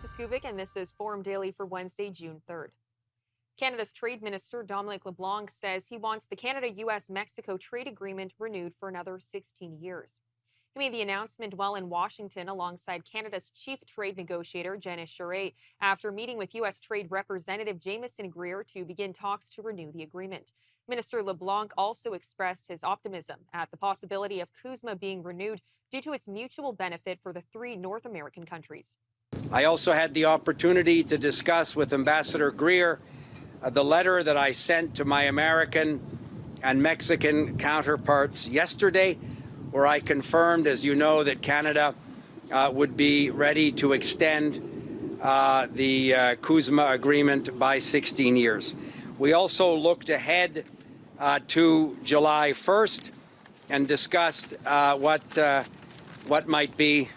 Teresa Skubic, and this is Forum Daily for Wednesday, June 3rd. Canada's Trade Minister Dominic LeBlanc says he wants the Canada-US-Mexico trade agreement renewed for another 16 years. He made the announcement while in Washington alongside Canada's chief trade negotiator, Janice Charest, after meeting with U.S. Trade Representative Jamieson Greer to begin talks to renew the agreement. Minister LeBlanc also expressed his optimism at the possibility of CUSMA being renewed due to its mutual benefit for the three North American countries. I also had the opportunity to discuss with Ambassador Greer the letter that I sent to my American and Mexican counterparts yesterday, where I confirmed, as you know, that Canada would be ready to extend the CUSMA agreement by 16 years. We also looked ahead to July 1st and discussed what might be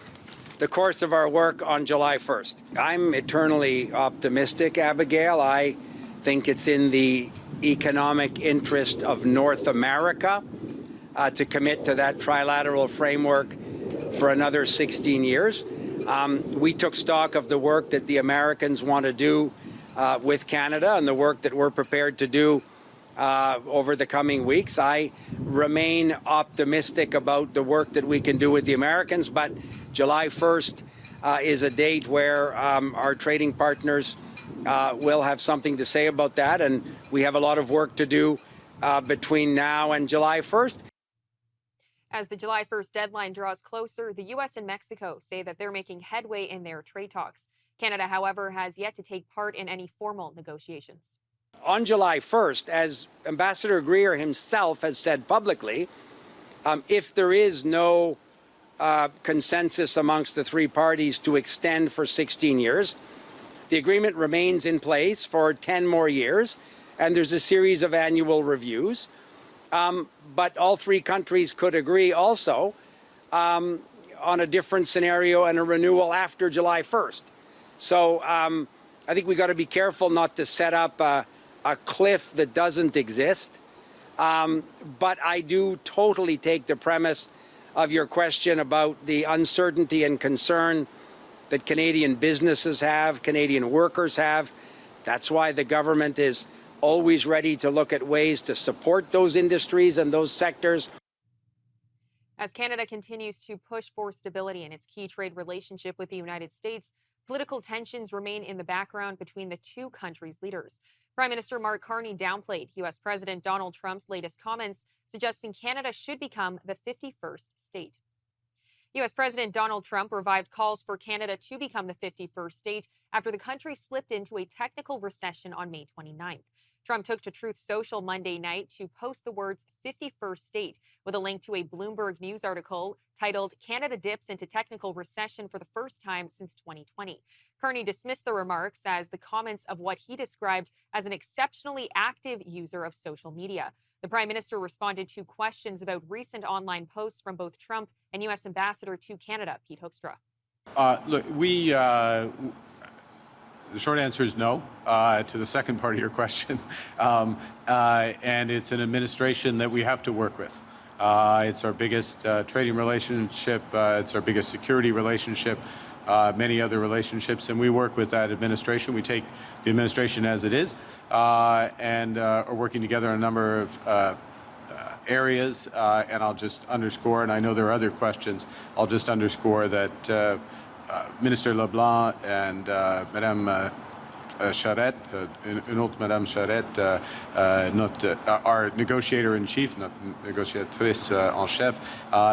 the course of our work on July 1st. I'm eternally optimistic, Abigail. I think it's in the economic interest of North America to commit to that trilateral framework for another 16 years. We took stock of the work that the Americans want to do with Canada and the work that we're prepared to do over the coming weeks. I remain optimistic about the work that we can do with the Americans, but July 1st is a date where our trading partners will have something to say about that, and we have a lot of work to do between now and July 1st. As the July 1st deadline draws closer, the U.S. and Mexico say that they're making headway in their trade talks. Canada, however, has yet to take part in any formal negotiations. On July 1st, as Ambassador Greer himself has said publicly, if there is no consensus amongst the three parties to extend for 16 years, the agreement remains in place for 10 more years, and there's a series of annual reviews. But all three countries could agree also on a different scenario and a renewal after July 1st. So I think we've got to be careful not to set up a cliff that doesn't exist. But I do totally take the premise of your question about the uncertainty and concern that Canadian businesses have, Canadian workers have. That's why the government is always ready to look at ways to support those industries and those sectors. As Canada continues to push for stability in its key trade relationship with the United States, political tensions remain in the background between the two countries' leaders. Prime Minister Mark Carney downplayed U.S. President Donald Trump's latest comments, suggesting Canada should become the 51st state. U.S. President Donald Trump revived calls for Canada to become the 51st state after the country slipped into a technical recession on May 29th. Trump took to Truth Social Monday night to post the words 51st state with a link to a Bloomberg News article titled "Canada Dips into Technical Recession for the First Time Since 2020." Carney dismissed the remarks as the comments of what he described as an exceptionally active user of social media. The Prime Minister responded to questions about recent online posts from both Trump and U.S. Ambassador to Canada, Pete Hoekstra. The short answer is no to the second part of your question. And it's an administration that we have to work with. It's our biggest trading relationship. It's our biggest security relationship, many other relationships. And we work with that administration. We take the administration as it is and are working together on a number of areas. And I'll just underscore, and I know there are other questions, I'll just underscore that Minister LeBlanc and Madame Charest, une autre Madame Charest, our negotiator-in-chief, not negotiatrice en chef,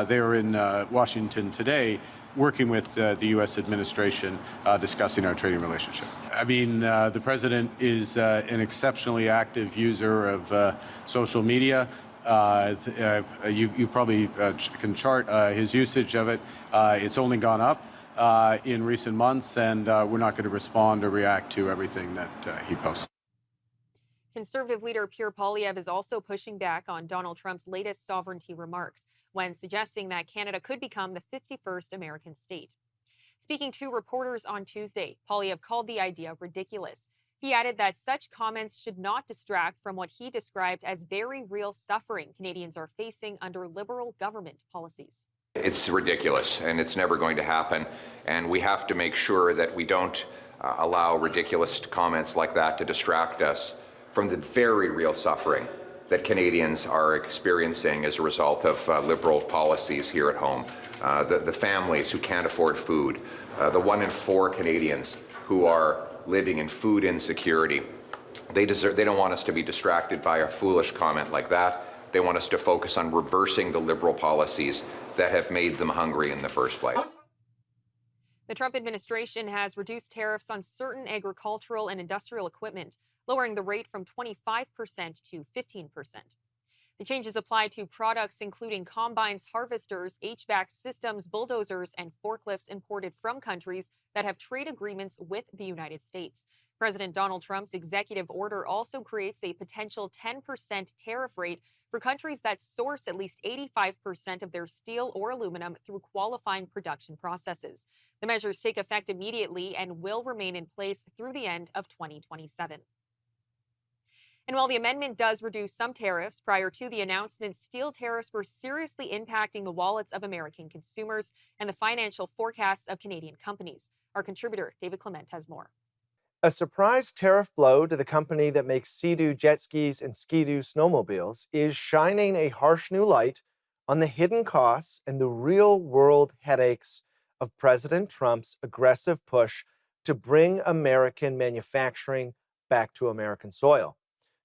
they are in Washington today working with the U.S. administration discussing our trading relationship. I mean, the President is an exceptionally active user of social media. You probably can chart his usage of it. It's only gone up in recent months, and we're not going to respond or react to everything that he posts. Conservative leader Pierre Poilievre is also pushing back on Donald Trump's latest sovereignty remarks when suggesting that Canada could become the 51st American state. Speaking to reporters on Tuesday, Poilievre called the idea ridiculous. He added that such comments should not distract from what he described as very real suffering Canadians are facing under Liberal government policies. It's ridiculous, and it's never going to happen. And we have to make sure that we don't allow ridiculous comments like that to distract us from the very real suffering that Canadians are experiencing as a result of Liberal policies here at home. The families who can't afford food, the 1 in 4 Canadians who are living in food insecurity. They don't want us to be distracted by a foolish comment like that. They want us to focus on reversing the Liberal policies that have made them hungry in the first place. The Trump administration has reduced tariffs on certain agricultural and industrial equipment, lowering the rate from 25% to 15%. The changes apply to products including combines, harvesters, HVAC systems, bulldozers, and forklifts imported from countries that have trade agreements with the United States. President Donald Trump's executive order also creates a potential 10% tariff rate for countries that source at least 85% of their steel or aluminum through qualifying production processes. The measures take effect immediately and will remain in place through the end of 2027. And while the amendment does reduce some tariffs, prior to the announcement, steel tariffs were seriously impacting the wallets of American consumers and the financial forecasts of Canadian companies. Our contributor, David Clement, has more. A surprise tariff blow to the company that makes Sea-Doo jet skis and Ski-Doo snowmobiles is shining a harsh new light on the hidden costs and the real-world headaches of President Trump's aggressive push to bring American manufacturing back to American soil.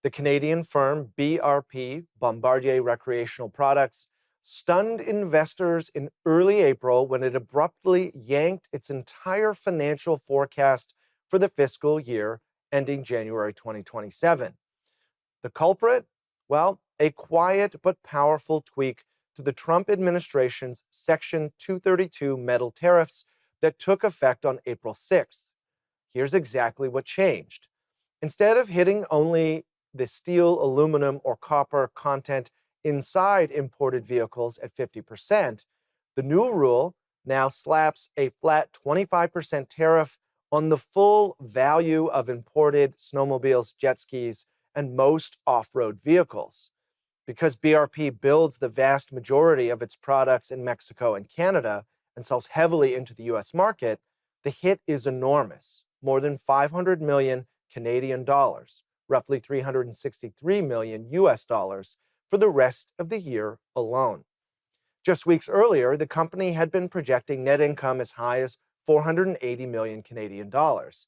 The Canadian firm BRP, Bombardier Recreational Products, stunned investors in early April when it abruptly yanked its entire financial forecast for the fiscal year ending January 2027. The culprit? Well, a quiet but powerful tweak to the Trump administration's Section 232 metal tariffs that took effect on April 6th. Here's exactly what changed. Instead of hitting only the steel, aluminum, or copper content inside imported vehicles at 50%, the new rule now slaps a flat 25% tariff on the full value of imported snowmobiles, jet skis, and most off-road vehicles. Because BRP builds the vast majority of its products in Mexico and Canada and sells heavily into the US market, the hit is enormous, more than 500 million Canadian dollars, roughly 363 million US dollars for the rest of the year alone. Just weeks earlier, the company had been projecting net income as high as 480 million Canadian dollars.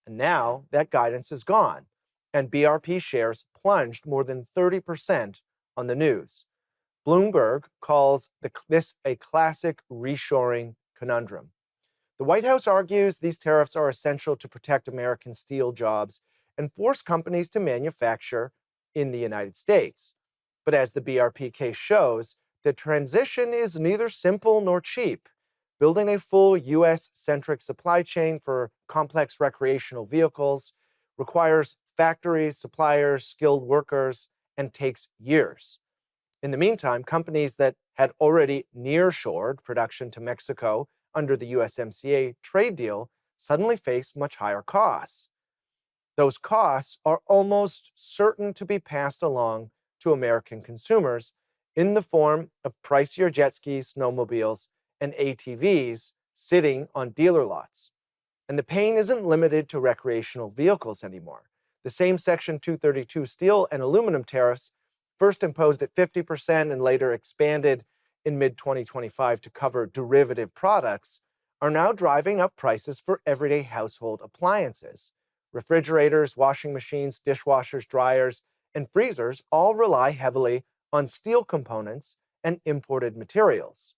And now that guidance is gone, and BRP shares plunged more than 30% on the news. Bloomberg calls this a classic reshoring conundrum. The White House argues these tariffs are essential to protect American steel jobs and force companies to manufacture in the United States. But as the BRP case shows, the transition is neither simple nor cheap. Building a full U.S.-centric supply chain for complex recreational vehicles requires factories, suppliers, skilled workers, and takes years. In the meantime, companies that had already nearshored production to Mexico under the USMCA trade deal suddenly face much higher costs. Those costs are almost certain to be passed along to American consumers in the form of pricier jet skis, snowmobiles, and ATVs sitting on dealer lots. And the pain isn't limited to recreational vehicles anymore. The same Section 232 steel and aluminum tariffs, first imposed at 50% and later expanded in mid-2025 to cover derivative products, are now driving up prices for everyday household appliances. Refrigerators, washing machines, dishwashers, dryers, and freezers all rely heavily on steel components and imported materials.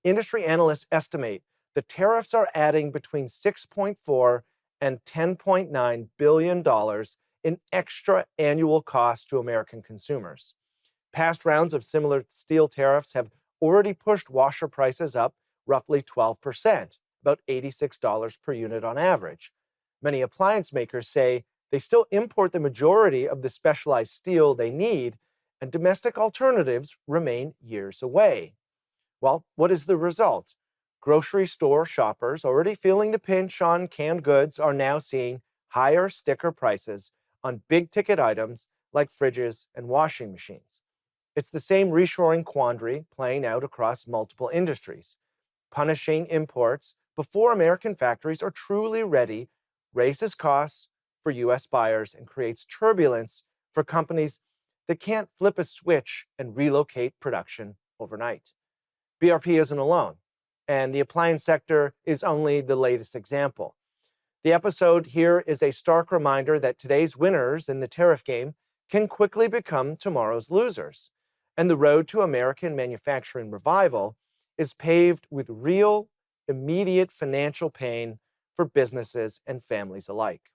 Industry analysts estimate the tariffs are adding between $6.4 and $10.9 billion in extra annual costs to American consumers. Past rounds of similar steel tariffs have already pushed washer prices up roughly 12%, about $86 per unit on average. Many appliance makers say they still import the majority of the specialized steel they need, and domestic alternatives remain years away. Well, what is the result? Grocery store shoppers already feeling the pinch on canned goods are now seeing higher sticker prices on big-ticket items like fridges and washing machines. It's the same reshoring quandary playing out across multiple industries. Punishing imports before American factories are truly ready raises costs for U.S. buyers and creates turbulence for companies that can't flip a switch and relocate production overnight. BRP isn't alone, and the appliance sector is only the latest example. The episode here is a stark reminder that today's winners in the tariff game can quickly become tomorrow's losers, and the road to American manufacturing revival is paved with real, immediate financial pain for businesses and families alike.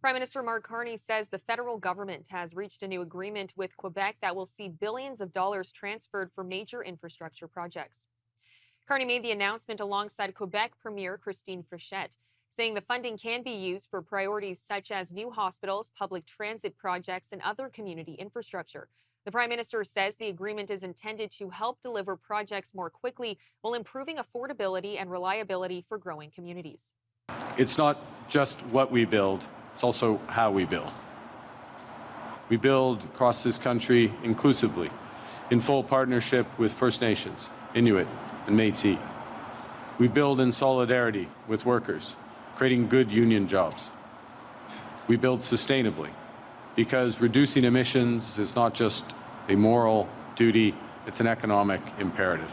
Prime Minister Mark Carney says the federal government has reached a new agreement with Quebec that will see billions of dollars transferred for major infrastructure projects. Carney made the announcement alongside Quebec Premier Christine Frichette, saying the funding can be used for priorities such as new hospitals, public transit projects, and other community infrastructure. The Prime Minister says the agreement is intended to help deliver projects more quickly while improving affordability and reliability for growing communities. It's not just what we build, it's also how we build. We build across this country inclusively, in full partnership with First Nations, Inuit, and Métis. We build in solidarity with workers, creating good union jobs. We build sustainably, because reducing emissions is not just a moral duty, it's an economic imperative.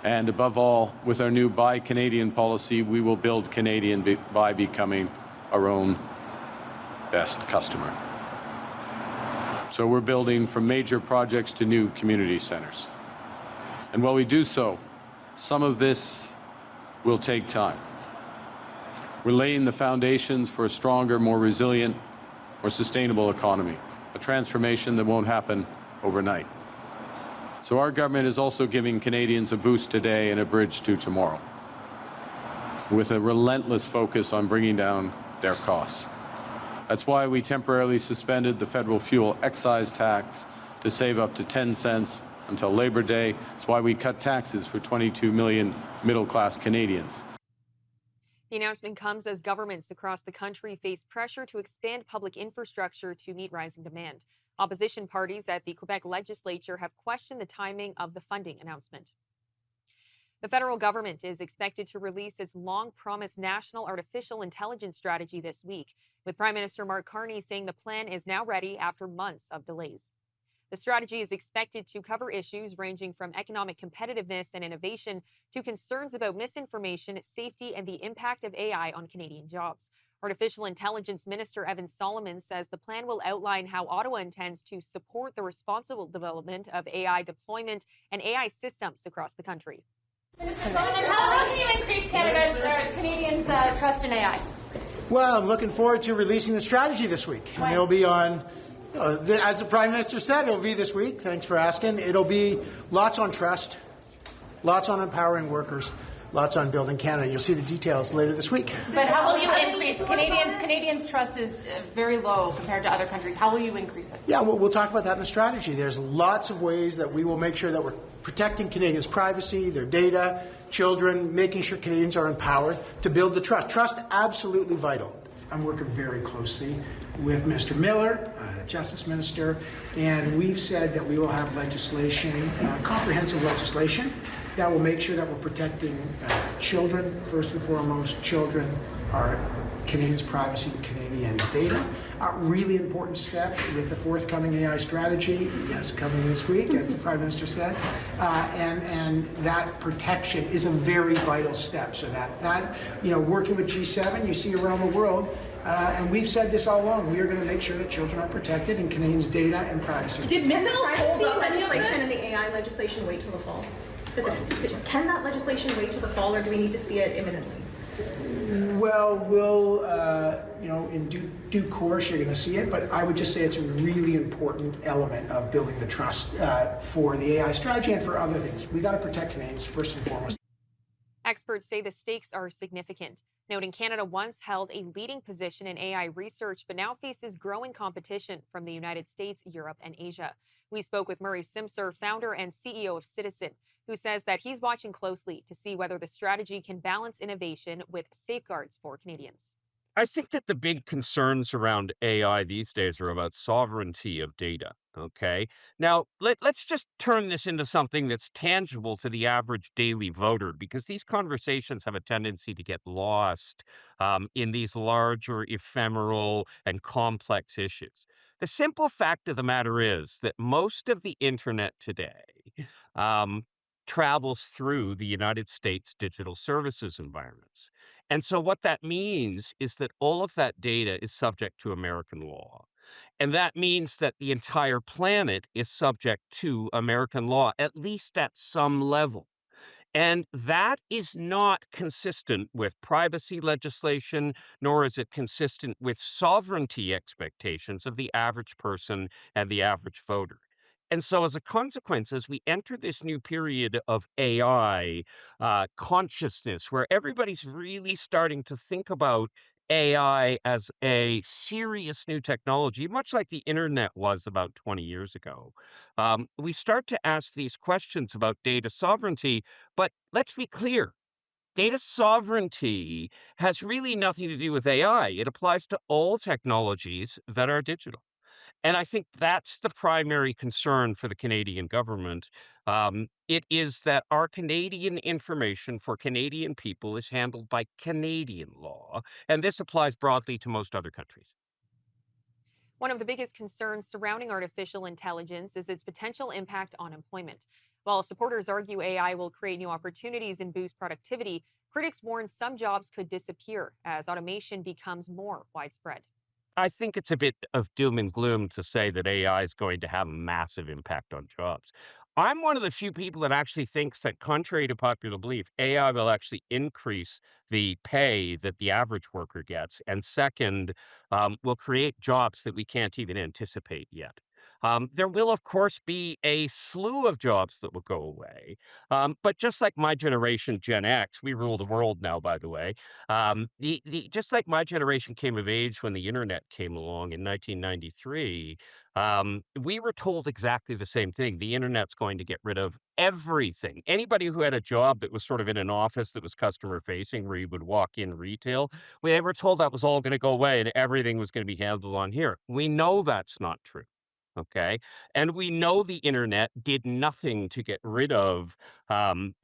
And above all, with our new Buy Canadian policy, we will build Canadian by becoming our own best customer. So we're building from major projects to new community centers. And while we do so, some of this will take time. We're laying the foundations for a stronger, more resilient, more sustainable economy, a transformation that won't happen overnight. So our government is also giving Canadians a boost today and a bridge to tomorrow, with a relentless focus on bringing down their costs. That's why we temporarily suspended the federal fuel excise tax to save up to 10 cents until Labor Day. It's why we cut taxes for 22 million middle-class Canadians. The announcement comes as governments across the country face pressure to expand public infrastructure to meet rising demand. Opposition parties at the Quebec legislature have questioned the timing of the funding announcement. The federal government is expected to release its long-promised national artificial intelligence strategy this week, with Prime Minister Mark Carney saying the plan is now ready after months of delays. The strategy is expected to cover issues ranging from economic competitiveness and innovation to concerns about misinformation, safety, and the impact of AI on Canadian jobs. Artificial Intelligence Minister Evan Solomon says the plan will outline how Ottawa intends to support the responsible development of AI deployment and AI systems across the country. Minister Solomon, how can you increase Canadians' trust in AI? Well, I'm looking forward to releasing the strategy this week. And it'll be on, as the Prime Minister said, it'll be this week. Thanks for asking. It'll be lots on trust, lots on empowering workers, lots on building Canada. You'll see the details later this week. But how will you increase Canadians' trust is very low compared to other countries. How will you increase it? Yeah, we'll talk about that in the strategy. There's lots of ways that we will make sure that we're protecting Canadians' privacy, their data, children, making sure Canadians are empowered to build the trust. Trust, absolutely vital. I'm working very closely with Mr. Miller, Justice Minister, and we've said that we will have legislation, comprehensive legislation, that will make sure that we're protecting children, first and foremost. Children are Canadians' privacy, Canadians' data. A really important step with the forthcoming AI strategy, yes, coming this week, as the Prime Minister said, and that protection is a very vital step. So that working with G7, you see around the world, and we've said this all along, we are going to make sure that children are protected and Canadians' data and privacy. Did the privacy legislation and the AI legislation wait till the fall? Can that legislation wait till the fall, or do we need to see it imminently? Well, we'll, in due course, you're going to see it, but I would just say it's a really important element of building the trust for the AI strategy and for other things. We got to protect Canadians first and foremost. Experts say the stakes are significant, noting Canada once held a leading position in AI research, but now faces growing competition from the United States, Europe, and Asia. We spoke with Murray Simpson, founder and CEO of Citizen, who says that he's watching closely to see whether the strategy can balance innovation with safeguards for Canadians. I think that the big concerns around AI these days are about sovereignty of data. Okay. Now, let's just turn this into something that's tangible to the average daily voter because these conversations have a tendency to get lost in these larger, ephemeral, and complex issues. The simple fact of the matter is that most of the internet today um, travels through the United States digital services environments. And so what that means is that all of that data is subject to American law. And that means that the entire planet is subject to American law, at least at some level. And that is not consistent with privacy legislation, nor is it consistent with sovereignty expectations of the average person and the average voter. And so, as a consequence, as we enter this new period of AI consciousness, where everybody's really starting to think about AI as a serious new technology, much like the internet was about 20 years ago, we start to ask these questions about data sovereignty. But let's be clear, data sovereignty has really nothing to do with AI. It applies to all technologies that are digital. And I think that's the primary concern for the Canadian government. It is that our Canadian information for Canadian people is handled by Canadian law. And this applies broadly to most other countries. One of the biggest concerns surrounding artificial intelligence is its potential impact on employment. While supporters argue AI will create new opportunities and boost productivity, critics warn some jobs could disappear as automation becomes more widespread. I think it's a bit of doom and gloom to say that AI is going to have a massive impact on jobs. I'm one of the few people that actually thinks that, contrary to popular belief, AI will actually increase the pay that the average worker gets. And second, will create jobs that we can't even anticipate yet. There will, of course, be a slew of jobs that will go away. But just like my generation, Gen X, we rule the world now, by the way. Just like my generation came of age when the internet came along in 1993, we were told exactly the same thing. The internet's going to get rid of everything. Anybody who had a job that was sort of in an office that was customer facing, where you would walk in retail, we were told that was all going to go away and everything was going to be handled on here. We know that's not true. Okay. And we know the internet did nothing to get rid of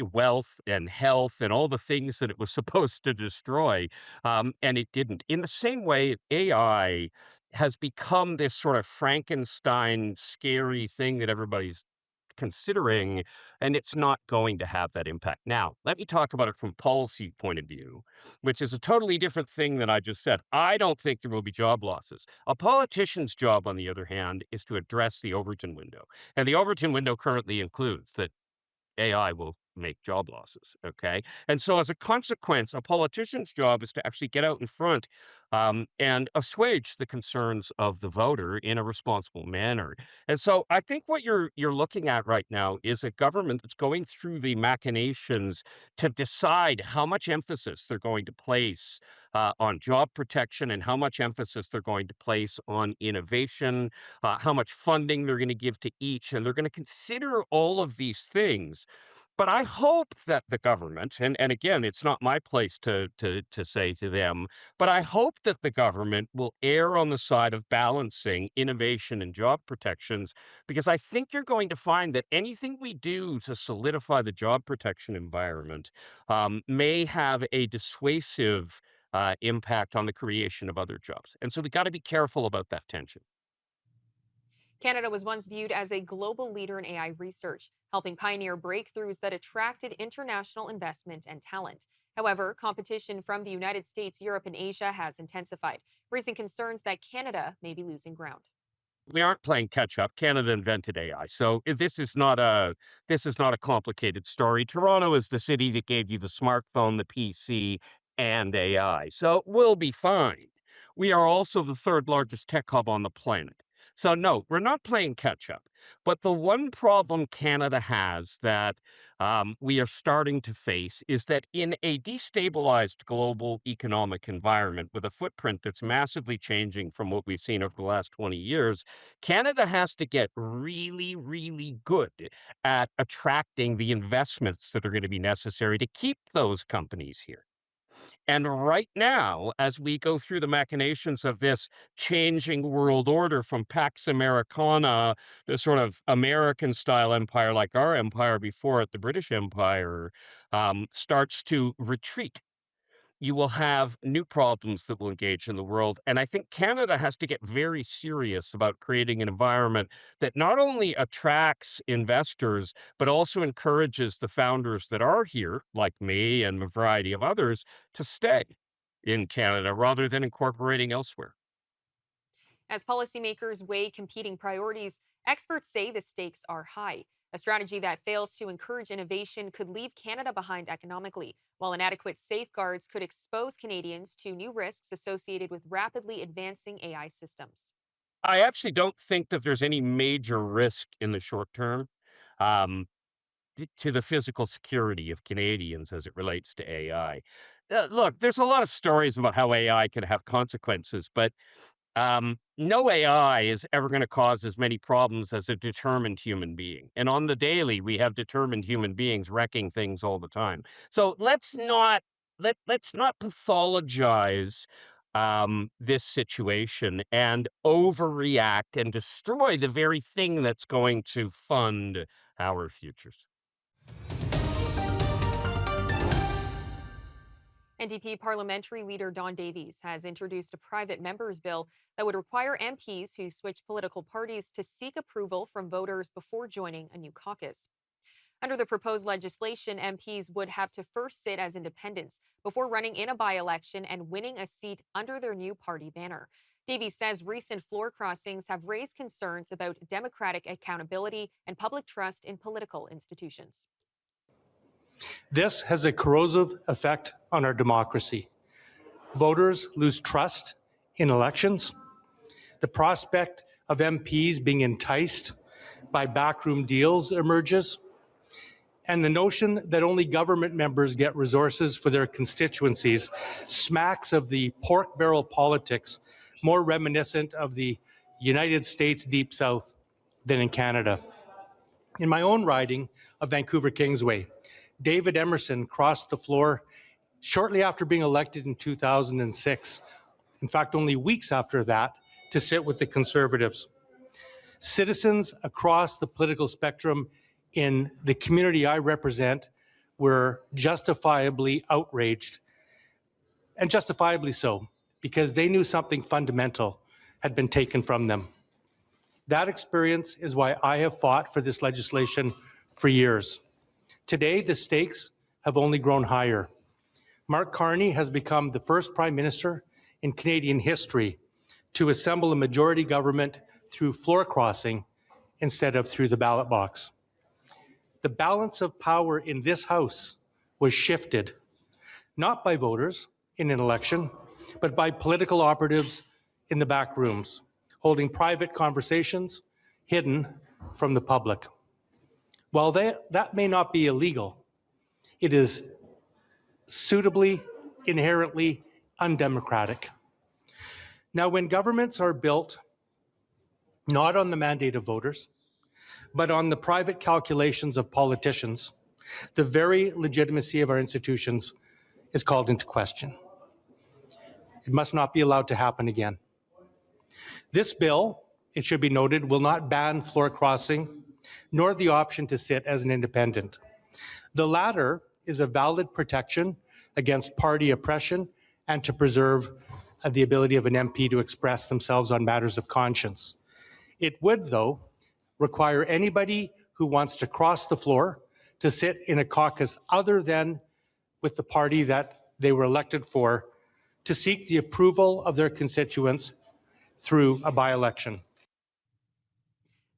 wealth and health and all the things that it was supposed to destroy. And it didn't. In the same way, AI has become this sort of Frankenstein scary thing that everybody's considering, and it's not going to have that impact. Now, let me talk about it from a policy point of view, which is a totally different thing than I just said. I don't think there will be job losses. A politician's job, on the other hand, is to address the Overton window. And the Overton window currently includes that AI will make job losses. Okay. And so, as a consequence, a politician's job is to actually get out in front and assuage the concerns of the voter in a responsible manner. And so, I think what you're looking at right now is a government that's going through the machinations to decide how much emphasis they're going to place on job protection and how much emphasis they're going to place on innovation, how much funding they're going to give to each. And they're going to consider all of these things. But I hope that the government, and again, it's not my place to say to them, but I hope that the government will err on the side of balancing innovation and job protections, because I think you're going to find that anything we do to solidify the job protection environment may have a dissuasive impact on the creation of other jobs. And so we got to be careful about that tension. Canada was once viewed as a global leader in AI research, helping pioneer breakthroughs that attracted international investment and talent. However, competition from the United States, Europe, and Asia has intensified, raising concerns that Canada may be losing ground. We aren't playing catch up. Canada invented AI, so this is not a complicated story. Toronto is the city that gave you the smartphone, the PC, and AI, so we'll be fine. We are also the third largest tech hub on the planet. So no, we're not playing catch up. But the one problem Canada has that we are starting to face is that in a destabilized global economic environment with a footprint that's massively changing from what we've seen over the last 20 years, Canada has to get really, really good at attracting the investments that are going to be necessary to keep those companies here. And right now, as we go through the machinations of this changing world order from Pax Americana, the sort of American style empire like our empire before it, the British Empire, starts to retreat, you will have new problems that will engage in the world. And I think Canada has to get very serious about creating an environment that not only attracts investors, but also encourages the founders that are here, like me and a variety of others, to stay in Canada rather than incorporating elsewhere. As policymakers weigh competing priorities, experts say the stakes are high. A strategy that fails to encourage innovation could leave Canada behind economically, while inadequate safeguards could expose Canadians to new risks associated with rapidly advancing AI systems. I actually don't think that there's any major risk in the short term. Um, to the physical security of Canadians as it relates to AI. Look, there's a lot of stories about how AI can have consequences, but no AI is ever going to cause as many problems as a determined human being. And on the daily, we have determined human beings wrecking things all the time. So let's not pathologize this situation and overreact and destroy the very thing that's going to fund our futures. NDP parliamentary leader Don Davies has introduced a private members bill that would require MPs who switch political parties to seek approval from voters before joining a new caucus. Under the proposed legislation, MPs would have to first sit as independents before running in a by-election and winning a seat under their new party banner. Davies says recent floor crossings have raised concerns about democratic accountability and public trust in political institutions. This has a corrosive effect on our democracy. Voters lose trust in elections. The prospect of MPs being enticed by backroom deals emerges. And the notion that only government members get resources for their constituencies smacks of the pork barrel politics more reminiscent of the United States Deep South than in Canada. In my own riding of Vancouver Kingsway, David Emerson crossed the floor shortly after being elected in 2006. In fact, only weeks after that, to sit with the Conservatives. Citizens across the political spectrum in the community I represent were justifiably outraged, and justifiably so, because they knew something fundamental had been taken from them. That experience is why I have fought for this legislation for years. Today, the stakes have only grown higher. Mark Carney has become the first Prime Minister in Canadian history to assemble a majority government through floor crossing instead of through the ballot box. The balance of power in this House was shifted, not by voters in an election, but by political operatives in the back rooms, holding private conversations hidden from the public. While that may not be illegal, it is suitably, inherently undemocratic. Now, when governments are built not on the mandate of voters, but on the private calculations of politicians, the very legitimacy of our institutions is called into question. It must not be allowed to happen again. This bill, it should be noted, will not ban floor crossing, nor the option to sit as an independent. The latter is a valid protection against party oppression and to preserve the ability of an MP to express themselves on matters of conscience. It would, though, require anybody who wants to cross the floor to sit in a caucus other than with the party that they were elected for to seek the approval of their constituents through a by-election.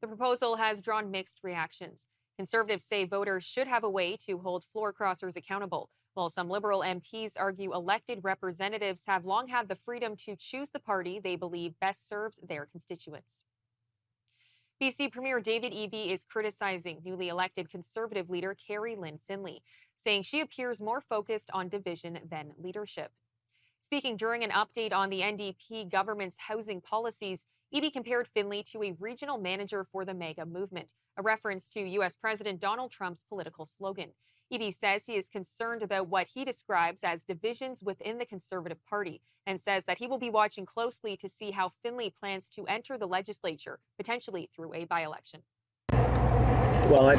The proposal has drawn mixed reactions. Conservatives say voters should have a way to hold floor crossers accountable, while some Liberal MPs argue elected representatives have long had the freedom to choose the party they believe best serves their constituents. BC Premier David Eby is criticizing newly elected Conservative leader Carrie Lynn Finlay, saying she appears more focused on division than leadership. Speaking during an update on the NDP government's housing policies, Eby compared Finlay to a regional manager for the MAGA movement, a reference to U.S. President Donald Trump's political slogan. Eby says he is concerned about what he describes as divisions within the Conservative Party and says that he will be watching closely to see how Finlay plans to enter the legislature, potentially through a by-election. Well, I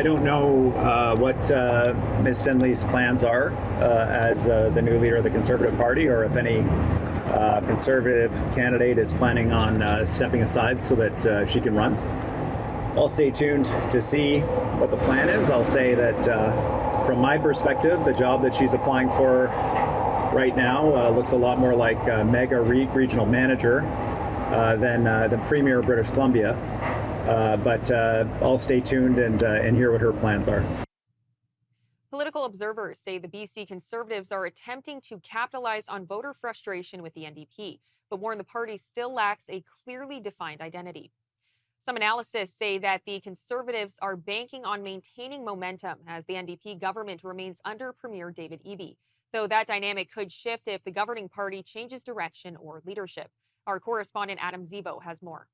don't know what Ms. Finlay's plans are as the new leader of the Conservative Party, or if any Conservative candidate is planning on stepping aside so that she can run. I'll stay tuned to see what the plan is. I'll say that from my perspective, the job that she's applying for right now looks a lot more like mega regional manager than Premier of British Columbia. But I'll stay tuned and hear what her plans are. Political observers say the BC Conservatives are attempting to capitalize on voter frustration with the NDP, but warn the party still lacks a clearly defined identity. Some analysts say that the Conservatives are banking on maintaining momentum as the NDP government remains under Premier David Eby, though that dynamic could shift if the governing party changes direction or leadership. Our correspondent Adam Zivo has more.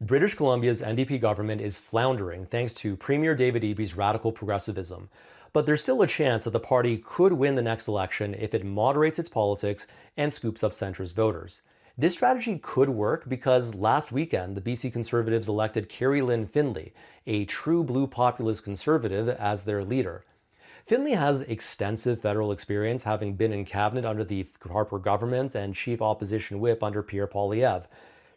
British Columbia's NDP government is floundering thanks to Premier David Eby's radical progressivism. But there's still a chance that the party could win the next election if it moderates its politics and scoops up centrist voters. This strategy could work because last weekend, the BC Conservatives elected Carrie Lynn Finlay, a true blue populist conservative, as their leader. Finlay has extensive federal experience, having been in cabinet under the Harper government and chief opposition whip under Pierre Poilievre.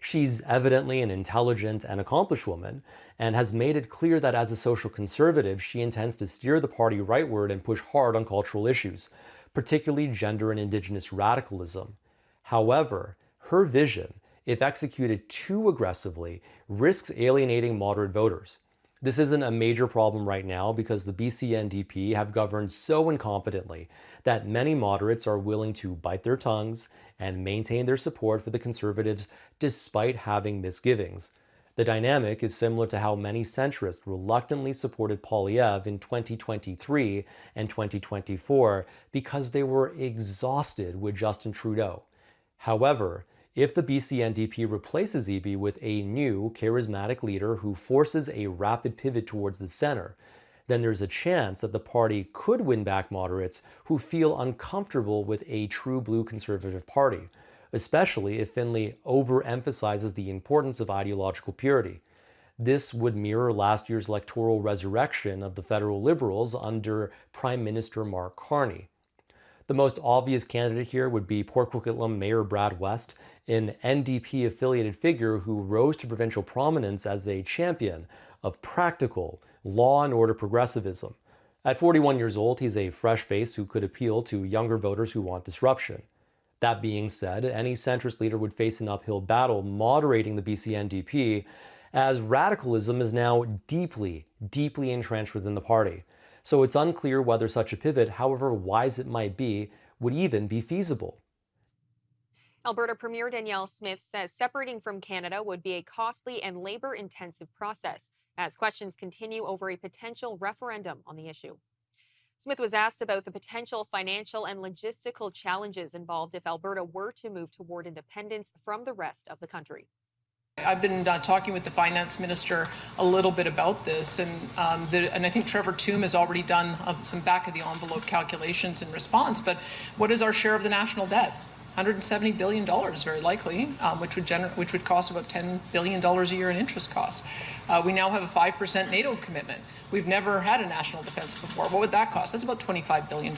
She's evidently an intelligent and accomplished woman, and has made it clear that as a social conservative, she intends to steer the party rightward and push hard on cultural issues, particularly gender and Indigenous radicalism. However, her vision, if executed too aggressively, risks alienating moderate voters. This isn't a major problem right now because the BC NDP have governed so incompetently that many moderates are willing to bite their tongues and maintain their support for the Conservatives despite having misgivings. The dynamic is similar to how many centrists reluctantly supported Poilievre in 2023 and 2024 because they were exhausted with Justin Trudeau. However, if the BC NDP replaces Eby with a new, charismatic leader who forces a rapid pivot towards the center, then there's a chance that the party could win back moderates who feel uncomfortable with a true blue Conservative party, especially if Finlay overemphasizes the importance of ideological purity. This would mirror last year's electoral resurrection of the federal Liberals under Prime Minister Mark Carney. The most obvious candidate here would be Port Coquitlam Mayor Brad West, an NDP-affiliated figure who rose to provincial prominence as a champion of practical, law and order progressivism. At 41 years old, he's a fresh face who could appeal to younger voters who want disruption. That being said, any centrist leader would face an uphill battle moderating the BC NDP, as radicalism is now deeply, deeply entrenched within the party. So it's unclear whether such a pivot, however wise it might be, would even be feasible. Alberta Premier Danielle Smith says separating from Canada would be a costly and labor-intensive process as questions continue over a potential referendum on the issue. Smith was asked about the potential financial and logistical challenges involved if Alberta were to move toward independence from the rest of the country. I've been talking with the finance minister a little bit about this, and I think Trevor Tombe has already done some back-of-the-envelope calculations in response. But what is our share of the national debt? $170 billion, very likely, which would cost about $10 billion a year in interest costs. We now have a 5% NATO commitment. We've never had a national defense before. What would that cost? That's about $25 billion.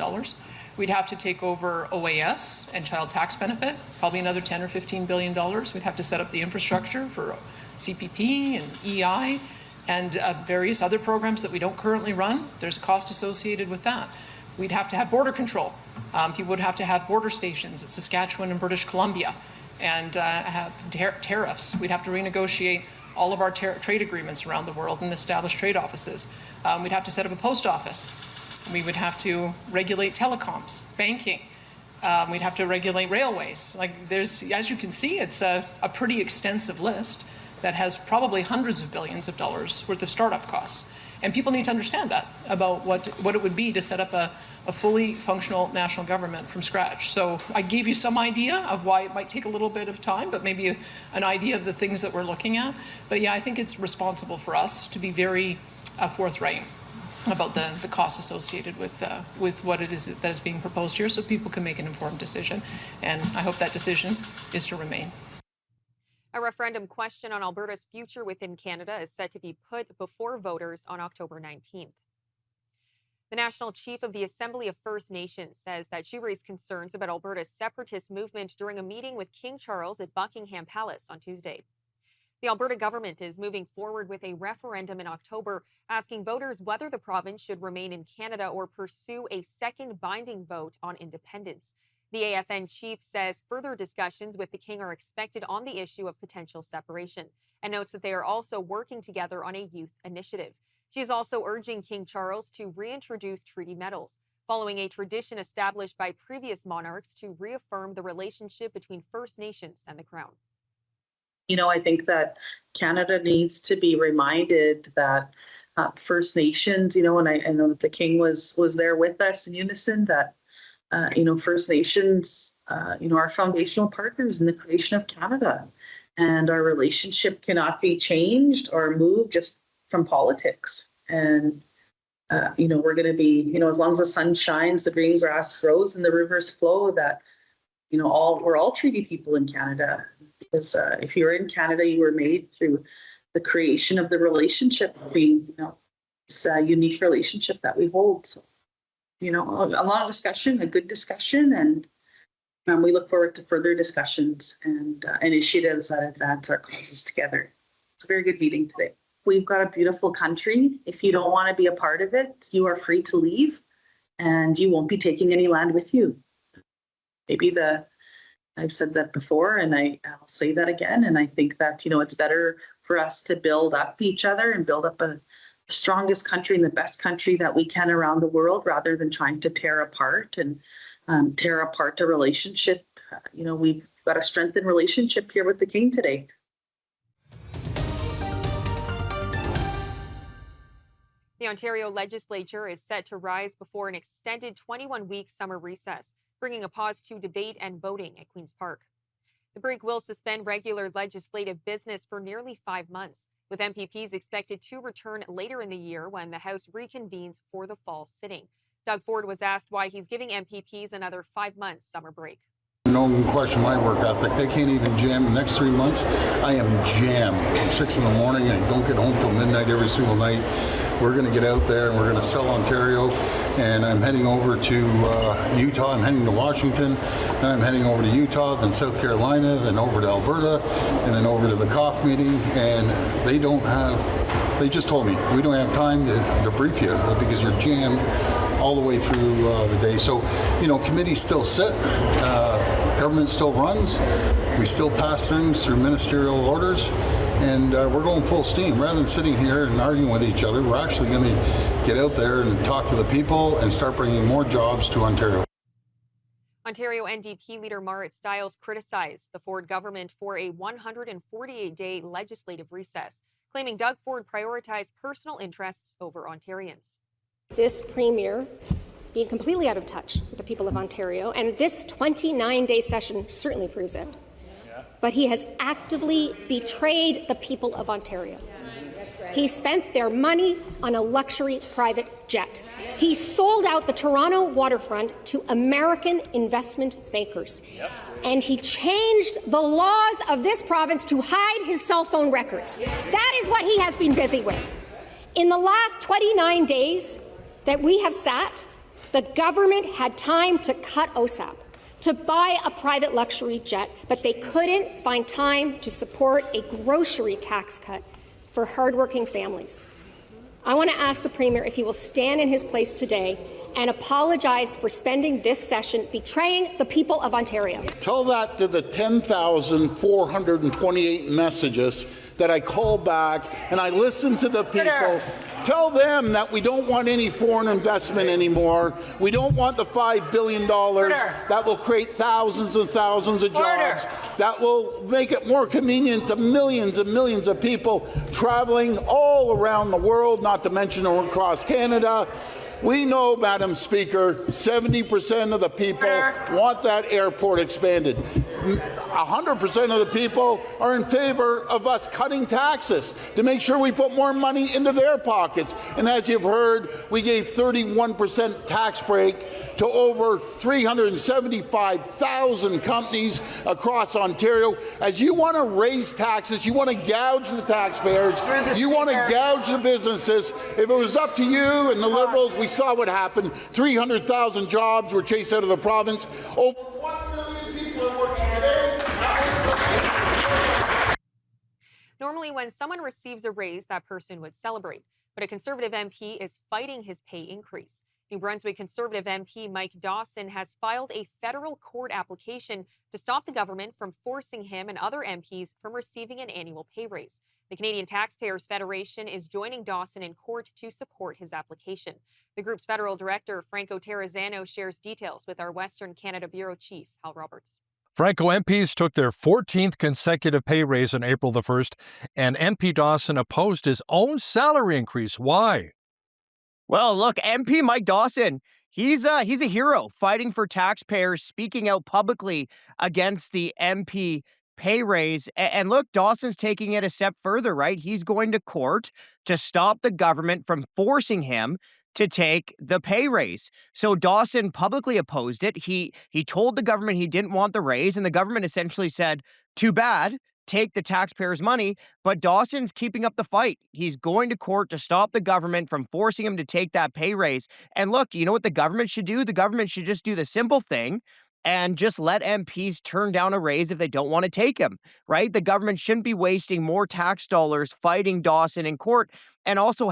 We'd have to take over OAS and child tax benefit, probably another $10 or $15 billion. We'd have to set up the infrastructure for CPP and EI and various other programs that we don't currently run. There's a cost associated with that. We'd have to have border control. People would have to have border stations at Saskatchewan and British Columbia and have tariffs. We'd have to renegotiate all of our trade agreements around the world and establish trade offices. We'd have to set up a post office. We would have to regulate telecoms, banking. We'd have to regulate railways. As you can see, it's a pretty extensive list that has probably hundreds of billions of dollars worth of startup costs. And people need to understand that about what it would be to set up a fully functional national government from scratch. So I gave you some idea of why it might take a little bit of time, but maybe an idea of the things that we're looking at. But yeah, I think it's responsible for us to be very forthright about the costs associated with what it is that is being proposed here, so people can make an informed decision. And I hope that decision is to remain. A referendum question on Alberta's future within Canada is set to be put before voters on October 19th. The National Chief of the Assembly of First Nations says that she raised concerns about Alberta's separatist movement during a meeting with King Charles at Buckingham Palace on Tuesday. The Alberta government is moving forward with a referendum in October, asking voters whether the province should remain in Canada or pursue a second binding vote on independence. The AFN chief says further discussions with the King are expected on the issue of potential separation, and notes that they are also working together on a youth initiative. She is also urging King Charles to reintroduce treaty medals, following a tradition established by previous monarchs to reaffirm the relationship between First Nations and the Crown. You know, I think that Canada needs to be reminded that First Nations, and I know that the King was there with us in unison, that, First Nations, are foundational partners in the creation of Canada. And our relationship cannot be changed or moved just from politics. And, we're going to be, as long as the sun shines, the green grass grows and the rivers flow, that, we're all treaty people in Canada. Because if you're in Canada, you were made through the creation of the relationship between, this unique relationship that we hold. So, a long discussion, a good discussion, and we look forward to further discussions and initiatives that advance our causes together. It's a very good meeting today. We've got a beautiful country. If you don't want to be a part of it, you are free to leave, and you won't be taking any land with you. I've said that before, and I'll say that again. And I think that, it's better for us to build up each other and build up the strongest country and the best country that we can around the world, rather than trying to tear apart a relationship. We've got a strengthened relationship here with the King today. The Ontario legislature is set to rise before an extended 21-week summer recess, bringing a pause to debate and voting at Queen's Park. The break will suspend regular legislative business for nearly 5 months, with MPPs expected to return later in the year when the House reconvenes for the fall sitting. Doug Ford was asked why he's giving MPPs another 5 months summer break. No one can question my work ethic. They can't even jam. The next 3 months, I am jammed from 6 in the morning and don't get home till midnight every single night. We're going to get out there and we're going to sell Ontario. And I'm heading over to Utah. I'm heading to Washington. Then I'm heading over to Utah, then South Carolina, then over to Alberta, and then over to the COF meeting. And they just told me, we don't have time to brief you because you're jammed all the way through the day. So, committees still sit, government still runs, we still pass things through ministerial orders, and we're going full steam. Rather than sitting here and arguing with each other, we're actually going to get out there and talk to the people and start bringing more jobs to Ontario. Ontario NDP leader Marit Stiles criticized the Ford government for a 148-day legislative recess, claiming Doug Ford prioritized personal interests over Ontarians. This premier being completely out of touch with the people of Ontario, and this 29-day session certainly proves it. But he has actively betrayed the people of Ontario. He spent their money on a luxury private jet. He sold out the Toronto waterfront to American investment bankers. And he changed the laws of this province to hide his cell phone records. That is what he has been busy with. In the last 29 days that we have sat, the government had time to cut OSAP, to buy a private luxury jet, but they couldn't find time to support a grocery tax cut for hardworking families. I want to ask the Premier if he will stand in his place today and apologize for spending this session betraying the people of Ontario. Tell that to the 10,428 messages that I call back and I listen to the people. Tell them that we don't want any foreign investment anymore. We don't want the $5 billion that will create thousands and thousands of jobs, that will make it more convenient to millions and millions of people traveling all around the world, not to mention across Canada. We know, Madam Speaker, 70% of the people want that airport expanded. 100% of the people are in favor of us cutting taxes to make sure we put more money into their pockets. And as you've heard, we gave 31% tax break to over 375,000 companies across Ontario. As you want to raise taxes, you want to gouge the taxpayers, you want to gouge the businesses. If it was up to you and the Liberals, we saw what happened. 300,000 jobs were chased out of the province. Over 1 million people are working today. Normally, when someone receives a raise, that person would celebrate. But a Conservative MP is fighting his pay increase. New Brunswick Conservative MP Mike Dawson has filed a federal court application to stop the government from forcing him and other MPs from receiving an annual pay raise. The Canadian Taxpayers Federation is joining Dawson in court to support his application. The group's federal director, Franco Terrazzano, shares details with our Western Canada Bureau Chief, Hal Roberts. Franco, MPs took their 14th consecutive pay raise on April the 1st, and MP Dawson opposed his own salary increase. Why? Well, look, MP Mike Dawson, he's a hero fighting for taxpayers, speaking out publicly against the MP pay raise. And look, Dawson's taking it a step further, right? He's going to court to stop the government from forcing him to take the pay raise. So Dawson publicly opposed it. He told the government he didn't want the raise, and the government essentially said, too bad, take the taxpayers' money. But Dawson's keeping up the fight. He's going to court to stop the government from forcing him to take that pay raise. And look, you know what the government should do? The government should just do the simple thing and just let MPs turn down a raise if they don't want to take him, right? The government shouldn't be wasting more tax dollars fighting Dawson in court. And also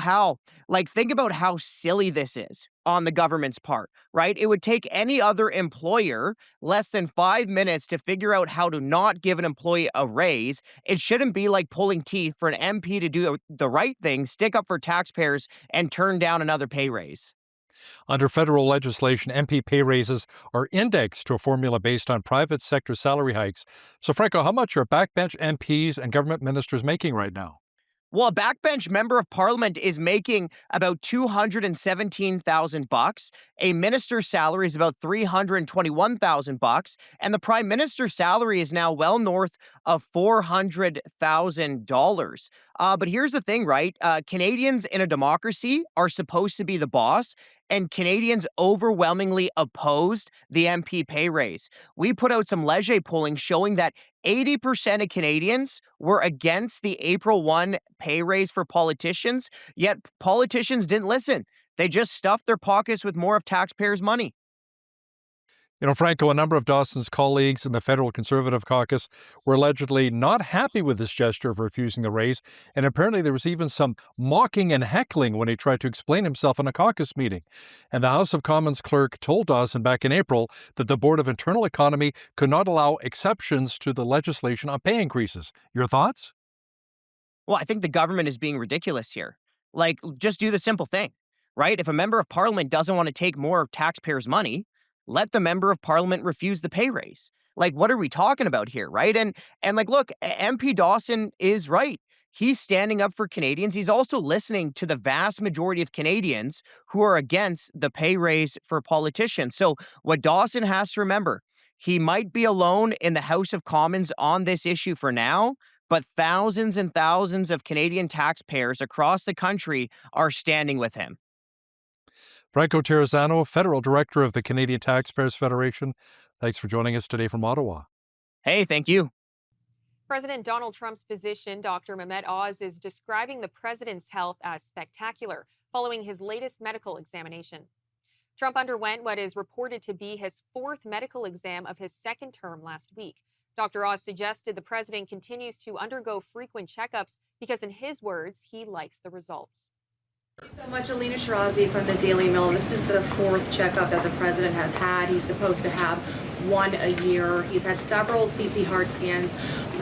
think about how silly this is on the government's part, right? It would take any other employer less than 5 minutes to figure out how to not give an employee a raise. It shouldn't be like pulling teeth for an MP to do the right thing, stick up for taxpayers, and turn down another pay raise. Under federal legislation, MP pay raises are indexed to a formula based on private sector salary hikes. So, Franco, how much are backbench MPs and government ministers making right now? Well, a backbench member of parliament is making about $217,000. A minister's salary is about $321,000, and the prime minister's salary is now well north of $400,000. But here's the thing, right? Canadians in a democracy are supposed to be the boss, and Canadians overwhelmingly opposed the MP pay raise. We put out some Leger polling showing that 80% of Canadians were against the April 1 pay raise for politicians, yet politicians didn't listen. They just stuffed their pockets with more of taxpayers' money. You know, Franco, a number of Dawson's colleagues in the federal Conservative caucus were allegedly not happy with this gesture of refusing the raise, and apparently there was even some mocking and heckling when he tried to explain himself in a caucus meeting. And the House of Commons clerk told Dawson back in April that the Board of Internal Economy could not allow exceptions to the legislation on pay increases. Your thoughts? Well, I think the government is being ridiculous here. Just do the simple thing, right? If a member of parliament doesn't want to take more taxpayers' money, let the member of parliament refuse the pay raise. What are we talking about here, right? And look, MP Dawson is right. He's standing up for Canadians. He's also listening to the vast majority of Canadians who are against the pay raise for politicians. So what Dawson has to remember, he might be alone in the House of Commons on this issue for now, but thousands and thousands of Canadian taxpayers across the country are standing with him. Franco Terrazzano, Federal Director of the Canadian Taxpayers Federation. Thanks for joining us today from Ottawa. Hey, thank you. President Donald Trump's physician, Dr. Mehmet Oz, is describing the president's health as spectacular following his latest medical examination. Trump underwent what is reported to be his fourth medical exam of his second term last week. Dr. Oz suggested the president continues to undergo frequent checkups because, in his words, he likes the results. Thank you so much, Alina Shirazi from the Daily Mail. This is the fourth checkup that the president has had. He's supposed to have one a year. He's had several CT heart scans.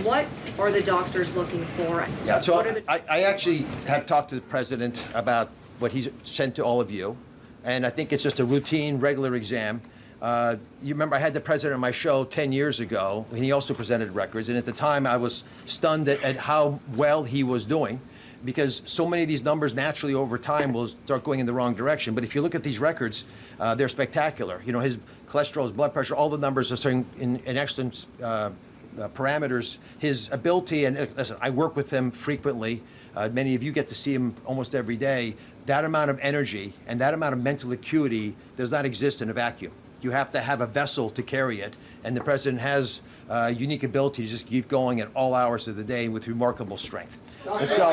What are the doctors looking for? Yeah, so I actually have talked to the president about what he's sent to all of you, and I think it's just a routine, regular exam. You remember I had the president on my show 10 years ago, and he also presented records, and at the time I was stunned at how well he was doing. because so many of these numbers naturally over time will start going in the wrong direction. But if you look at these records, they're spectacular. You know, his cholesterol, his blood pressure, all the numbers are starting in excellent parameters. His ability, and listen, I work with him frequently. Many of you get to see him almost every day. That amount of energy and that amount of mental acuity does not exist in a vacuum. You have to have a vessel to carry it, and the president has a unique ability to just keep going at all hours of the day with remarkable strength. Let's go.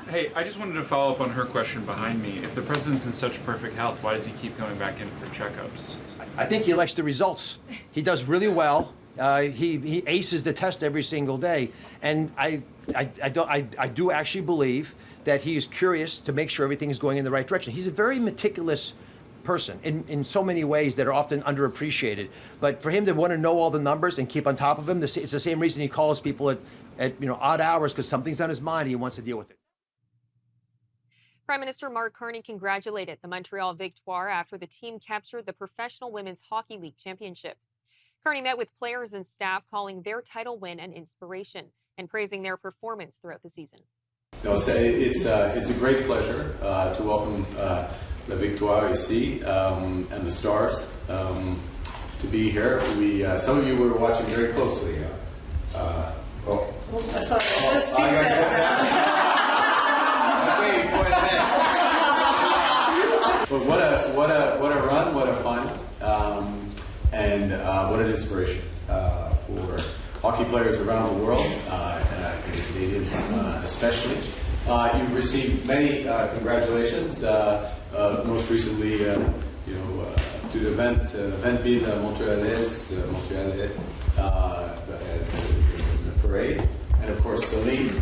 Hey, I just wanted to follow up on her question behind me. If the president's in such perfect health, why does he keep going back in for checkups? I think he likes the results. He does really well. He aces the test every single day, and I do actually believe that he is curious to make sure everything is going in the right direction. He's a very meticulous person in so many ways that are often underappreciated. But for him to want to know all the numbers and keep on top of them, it's the same reason he calls people at odd hours, because something's on his mind and he wants to deal with it. Prime Minister Mark Carney congratulated the Montreal Victoire after the team captured the Professional Women's Hockey League championship. Carney met with players and staff, calling their title win an inspiration and praising their performance throughout the season. No, so it's a great pleasure to welcome La Victoire ici and the Stars to be here. Some of you were watching very closely. But what a run, what a fun, and what an inspiration for hockey players around the world, and Canadians especially. You've received many congratulations. Most recently, to the event being Montrealais, the parade, and of course Celine,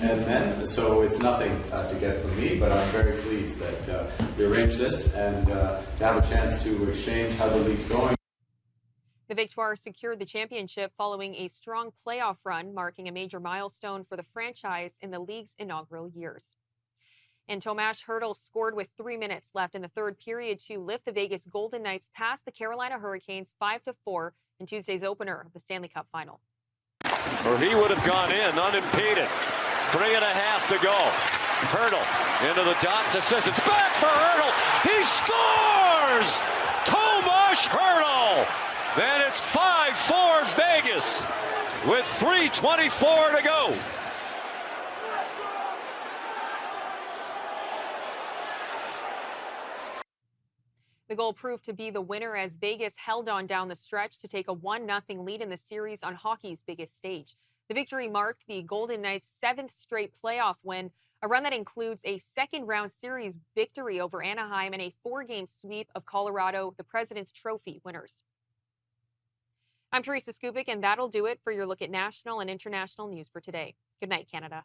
and then. So it's nothing to get from me, but I'm very pleased that we arranged this and to have a chance to exchange how the league's going. The Victoire secured the championship following a strong playoff run, marking a major milestone for the franchise in the league's inaugural years. And Tomas Hertl scored with 3 minutes left in the third period to lift the Vegas Golden Knights past the Carolina Hurricanes 5-4 in Tuesday's opener of the Stanley Cup Final. Or he would have gone in unimpeded. 3.5 to go. Hertl into the dot to Sissons. Back for Hertl. He scores! Tomas Hertl! Then it's 5-4 Vegas with 3:24 to go. The goal proved to be the winner as Vegas held on down the stretch to take a 1-0 lead in the series on hockey's biggest stage. The victory marked the Golden Knights' 7th straight playoff win, a run that includes a second-round series victory over Anaheim and a 4-game sweep of Colorado, the President's Trophy winners. I'm Teresa Skubic, and that'll do it for your look at national and international news for today. Good night, Canada.